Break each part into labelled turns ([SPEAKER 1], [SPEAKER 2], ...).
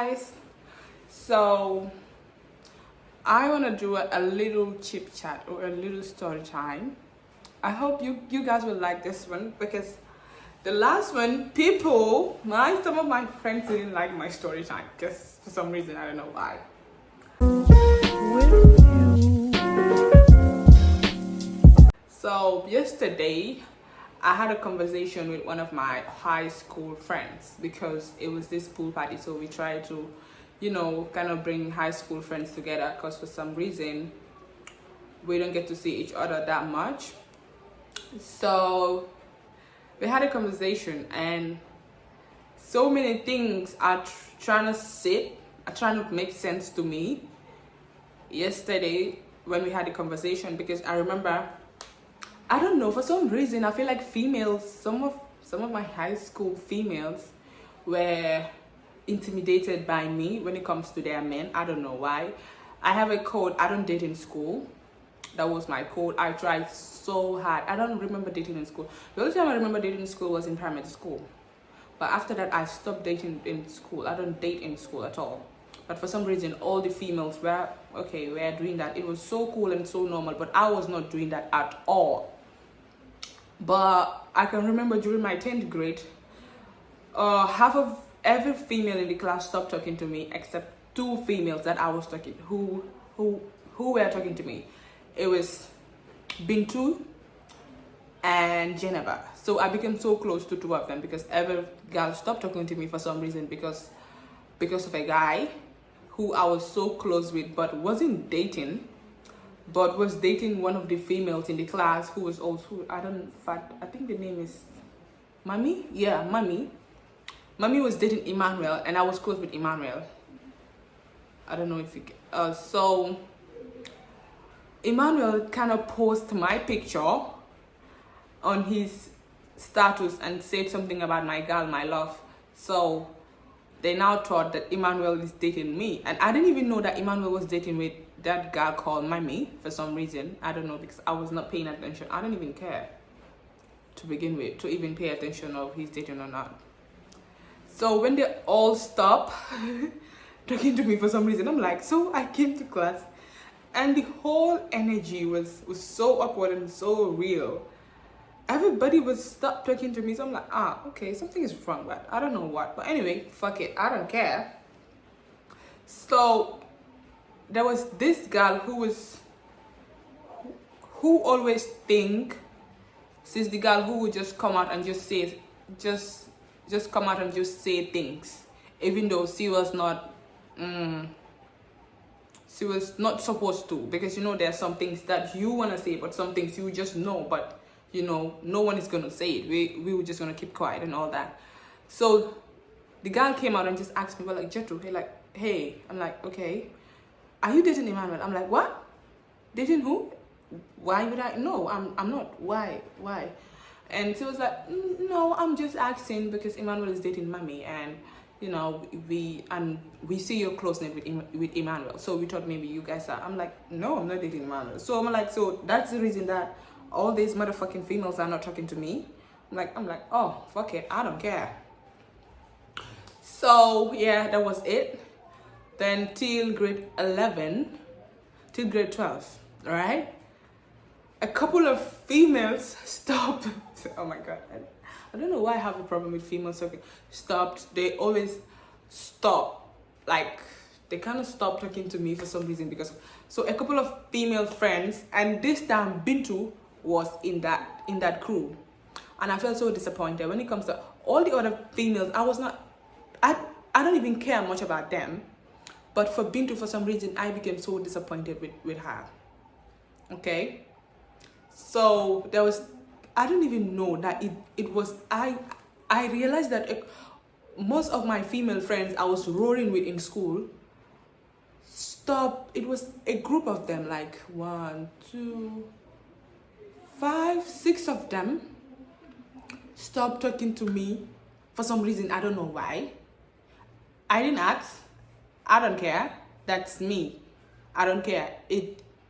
[SPEAKER 1] guys. So I want to do a little chit chat or a little story time. I hope you guys will like this one because the last one, some of my friends didn't like my story time because for some reason I don't know why. So yesterday I had a conversation with one of my high school friends because it was this pool party. So we tried to, kind of bring high school friends together because for some reason we don't get to see each other that much. So we had a conversation and so many things are trying to make sense to me yesterday when we had a conversation, because I remember, I don't know, for some reason I feel like some of my high school females were intimidated by me when it comes to their men. I don't know why. I have a code, I don't date in school. That was my code. I tried so hard. I don't remember dating in school. The only time I remember dating in school was in primary school. But after that, I stopped dating in school. I don't date in school at all. But for some reason, all the females were doing that. It was so cool and so normal, but I was not doing that at all. But I can remember during my 10th grade, half of every female in the class stopped talking to me except two females that I was talking who were talking to me. It was Bintu and Geneva. So I became so close to two of them because every girl stopped talking to me for some reason because of a guy who I was so close with but wasn't dating, but was dating one of the females in the class who was also, I think the name is Mami? Yeah, Mami. Mami was dating Emmanuel and I was close with Emmanuel. I don't know if you so Emmanuel kind of posted my picture on his status and said something about my girl, my love. So they now thought that Emmanuel is dating me. And I didn't even know that Emmanuel was dating with that girl called Mami for some reason. I don't know, because I was not paying attention. I don't even care to begin with, to even pay attention of he's dating or not. So when they all stop talking to me for some reason, I'm like, so I came to class and the whole energy was so awkward and so real. Everybody would stop talking to me, so I'm like, okay, something is wrong, but I don't know what. But anyway, fuck it, I don't care. So there was this girl who always think she's the girl who would just come out and just come out and just say things, even though she was not supposed to, because there are some things that you want to say, but some things you just know, but no one is gonna say it. We were just gonna keep quiet and all that. So the girl came out and just asked me, well, like, Jetro, hey, I'm like, okay, are you dating Emmanuel? I'm like, what? Dating who? Why would I? No, I'm not. Why? And she was like, no, I'm just asking because Emmanuel is dating Mami, and we see your closeness with Emmanuel, so we thought maybe you guys are. I'm like, no, I'm not dating Emmanuel. So I'm like, so that's the reason that all these motherfucking females are not talking to me. I'm like, oh, fuck it, I don't care. So yeah, that was it. Then till grade 12, all right? A couple of females stopped. Oh my God. I don't know why I have a problem with females talking. Stopped. They always stop. Like, they kind of stopped talking to me for some reason so a couple of female friends, and this time Bintu was in that crew. And I felt so disappointed. When it comes to all the other females, I don't even care much about them. But for Bintu, for some reason, I became so disappointed with her. Okay? So I don't even know that it was, I realized that most of my female friends I was roaring with in school, stop. It was a group of them, like 1, 2, 5, 6 of them stopped talking to me for some reason. I don't know why. I didn't ask. I don't care. That's me. I don't care.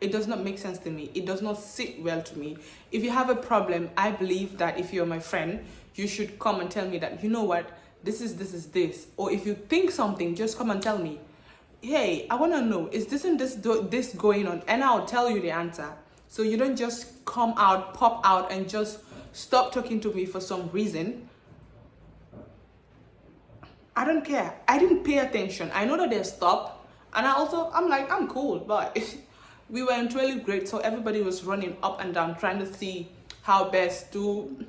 [SPEAKER 1] It does not make sense to me. It does not sit well to me. If you have a problem, I believe that if you're my friend, you should come and tell me that, you know what, this. Or if you think something, just come and tell me. Hey, I want to know, is this going on? And I'll tell you the answer. So you don't just pop out, and just stop talking to me for some reason. I don't care. I didn't pay attention. I know that they stopped. And I'm like, I'm cool. But we were in 12th grade, so everybody was running up and down trying to see how best to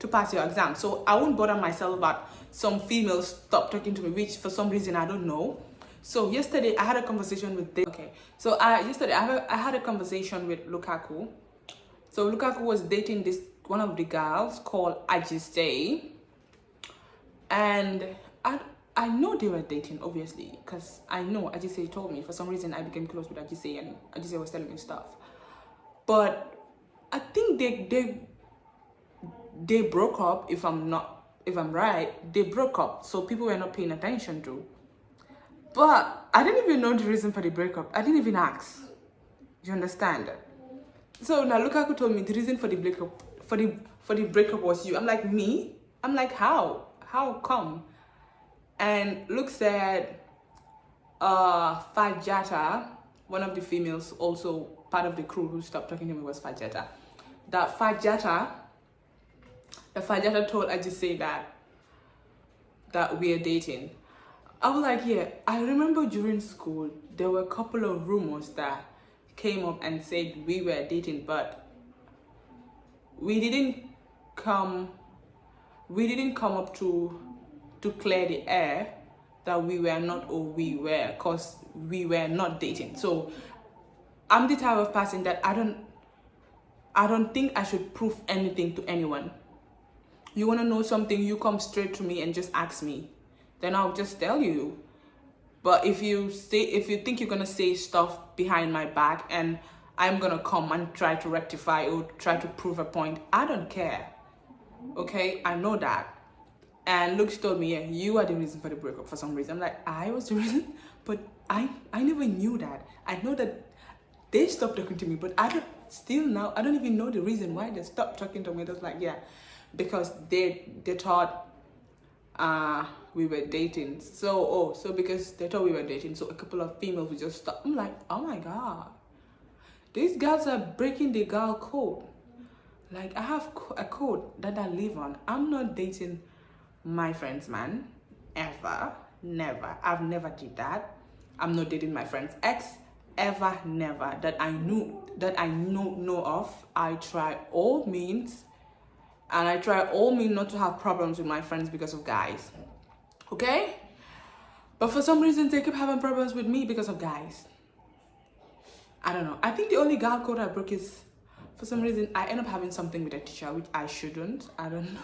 [SPEAKER 1] pass your exam. So I won't bother myself about some females stop talking to me, which for some reason I don't know. So yesterday I had a conversation with yesterday I had a conversation with Lukaku. So Lukaku was dating one of the girls called Ajise, and I know they were dating, obviously, because I know Ajise told me. For some reason I became close with Ajise, and Ajise was telling me stuff. But I think they broke up. If I'm right, they broke up. So people were not paying attention to. But I didn't even know the reason for the breakup. I didn't even ask. You understand? So now Lukaku told me the reason for the breakup was you. I'm like, me? I'm like, how? How come? And Luke said, Fajata, one of the females, also part of the crew who stopped talking to me, was Fajata. The Fajata told Ajise that we're dating. I was like, yeah, I remember during school, there were a couple of rumors that came up and said we were dating, but we didn't come up to clear the air that we were not, or we were, because we were not dating. So I'm the type of person that I don't think I should prove anything to anyone. You want to know something, you come straight to me and just ask me. Then I'll just tell you. But if you think you're gonna say stuff behind my back and I'm gonna come and try to rectify or try to prove a point, I don't care. Okay, I know that. And Luke told me, yeah, you are the reason for the breakup for some reason. I'm like, I was the reason, but I never knew that. I know that they stopped talking to me, but I don't even know the reason why they stopped talking to me. It was like, yeah, because they thought we were dating. So because they thought we were dating, so a couple of females would just stop. I'm like, oh my god, these girls are breaking the girl code. Like, I have a code that I live on. I'm not dating my friend's man, ever, never. I've never did that. I'm not dating my friend's ex, ever, never. That I know of. I try all means, and I try all means not to have problems with my friends because of guys. Okay? But for some reason, they keep having problems with me because of guys. I don't know. I think the only girl code I broke is, for some reason, I end up having something with a teacher, which I shouldn't. I don't know.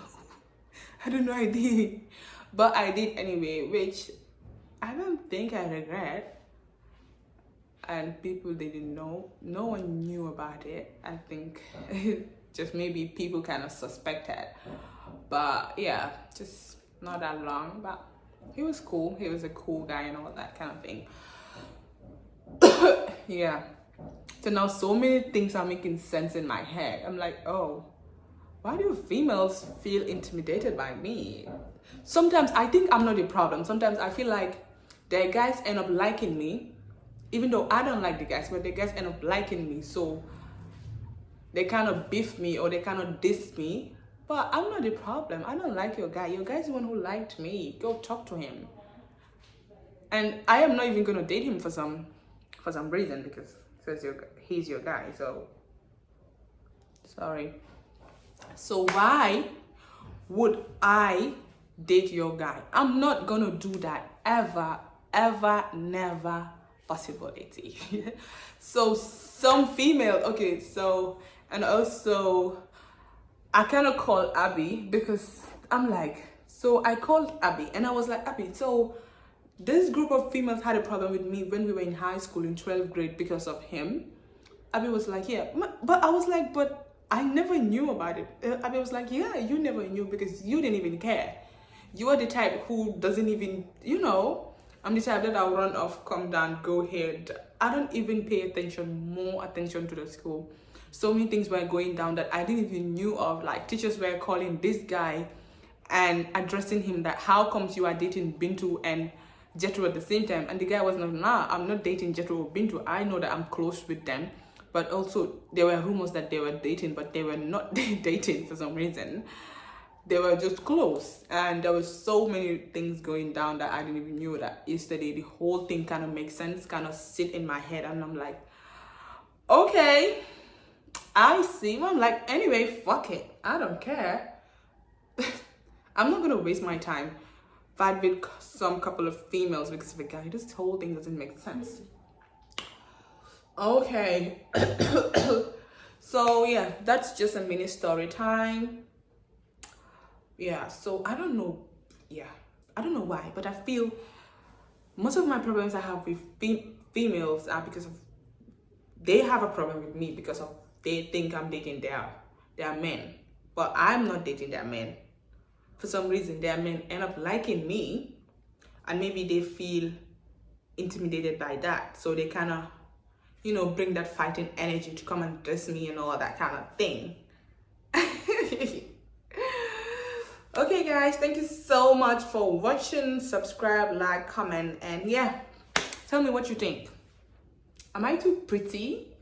[SPEAKER 1] I don't know I did. But I did anyway, which I don't think I regret. And people didn't know. No one knew about it. I think just maybe people kind of suspected. But yeah, just not that long. But he was cool. He was a cool guy and all that kind of thing. Yeah. So now so many things are making sense in my head. I'm like, oh, why do females feel intimidated by me? Sometimes I think I'm not the problem. Sometimes I feel like the guys end up liking me, even though I don't like the guys, but the guys end up liking me. So they kind of beef me or they kind of diss me. But I'm not the problem. I don't like your guy. Your guy's the one who liked me. Go talk to him. And I am not even going to date him for some reason, because he's your guy. So sorry. So why would I date your guy? I'm not gonna do that ever, never possibility. So some female, okay, so, and also I kind of called Abby, because I'm like, so I called Abby and I was like, Abby, so this group of females had a problem with me when we were in high school in 12th grade because of him. Abby was like, yeah, but I was like, but I never knew about it. Abby was like, yeah, you never knew because you didn't even care. You are the type who doesn't even, I'm the type that I'll run off, come down, go ahead. I don't even pay more attention to the school. So many things were going down that I didn't even knew of. Like, teachers were calling this guy and addressing him that how comes you are dating Bintu and Jetro at the same time. And the guy was not, nah, I'm not dating Jetro or Bintu. I know that I'm close with them. But also there were rumors that they were dating, but they were not dating for some reason. They were just close, and there was so many things going down that I didn't even knew that yesterday. The whole thing kind of makes sense, kind of sit in my head, and I'm like, okay, I see. I'm like, anyway, fuck it, I don't care. I'm not gonna waste my time fight with some couple of females because of a guy. This whole thing doesn't make sense. Okay. So yeah, that's just a mini story time. Yeah, so I don't know. Yeah, I don't know why, but I feel most of my problems I have with females are because of they have a problem with me because of they think I'm dating their men, but I'm not dating their men. For some reason, their men end up liking me, and maybe they feel intimidated by that, so they kind of, bring that fighting energy to come and dress me and all that kind of thing. Okay guys, thank you so much for watching. Subscribe, like, comment, and yeah, tell me what you think. Am I too pretty?